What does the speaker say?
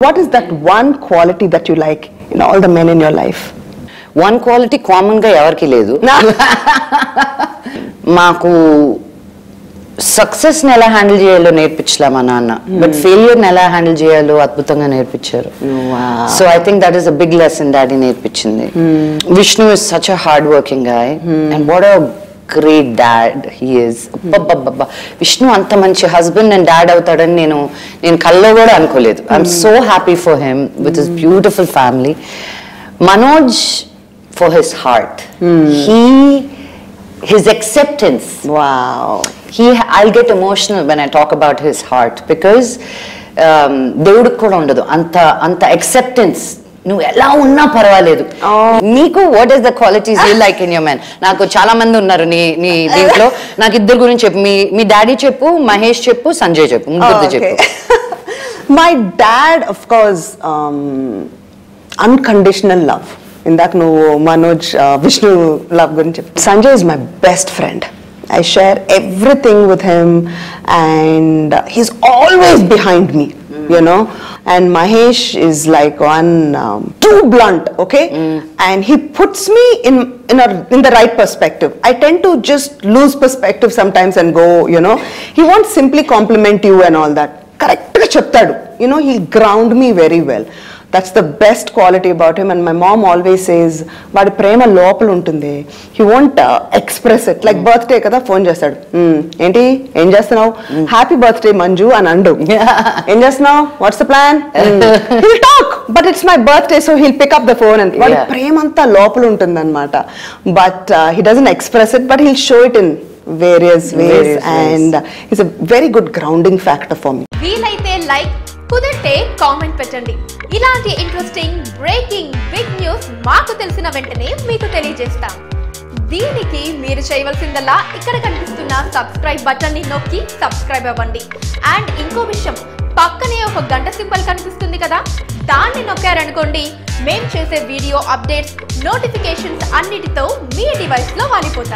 What is that one quality that you like in all the men in your life? One quality common ga evarki ledu. Maaku success ni ela handle cheyalo nerpichla ma nanna, but failure ni ela handle cheyalo adbhutanga nerpicharu. Wow. So I think that is a big lesson daddy nerpichindi. Vishnu is such a hard working guy, and what a great dad he is. Vishnu anta manchi husband and dad avutadani nenu kallo kuda anukoledu. I'm so happy for him with his beautiful family. Manoj, for his heart, his acceptance. Wow. I'll get emotional when I talk about his heart, because దేవుడికి కూడా ఉండదు అంత acceptance. నువ్వు ఎలా ఉన్నా పర్వాలేదు. నీకు what is the qualities you like in your man? నాకు చాలా మంది ఉన్నారు నీ దీంట్లో. నాకు ఇద్దరు గురించి చెప్పు. మీ డాడీ చెప్పు, మహేష్ చెప్పు, సంజయ్ చెప్పు, ముగ్గురు చెప్పు. My dad, of course, unconditional love. ఇందాక నువ్వు మనోజ్ విష్ణు లవ్ గురించి చెప్పు. Sanjay is my best friend. I share everything with him and he's always behind me, you know. And Mahesh is like one too blunt, okay? And he puts me in the right perspective. I tend to just lose perspective sometimes and go, you know. He won't simply compliment you and all that. Correct ga cheptadu, you know. He'll ground me very well. That's the best quality about him. And my mom always says, vaadi prema lopal untundi, he won't express it. Like birthday kada phone chestadu, enti em chestunavu, happy birthday Manju అని and. Em chestunavu, what's the plan? He'll talk, but it's my birthday, so he'll pick up the phone and vaadi prema anta lopal ఉంటుంది అన్నమాట. But he doesn't express it, but he'll show it in various ways. And it's a very good grounding factor for me. వీలైతే like, కుదిరితే comment పెట్టండి. ఇలాంటి interesting breaking big news మాకు తెలిసిన వెంటనే మీకు తెలియజేస్తాం. దీనికి మీరు చేయవలసిందల్లా ఇక్కడ కనిపిస్తున్న సబ్స్క్రైబ్ బటన్ ని నొక్కి సబ్స్క్రైబ్ అవ్వండి. అండ్ ఇంకో విషయం, పక్కనే ఒక గంట సింబల్ కనిపిస్తుంది కదా, దాన్ని నొక్కారనుకోండి, మేము చేసే వీడియో అప్డేట్స్, నోటిఫికేషన్స్ అన్నిటితో మీ డివైస్ లో వాలిపోతాయి.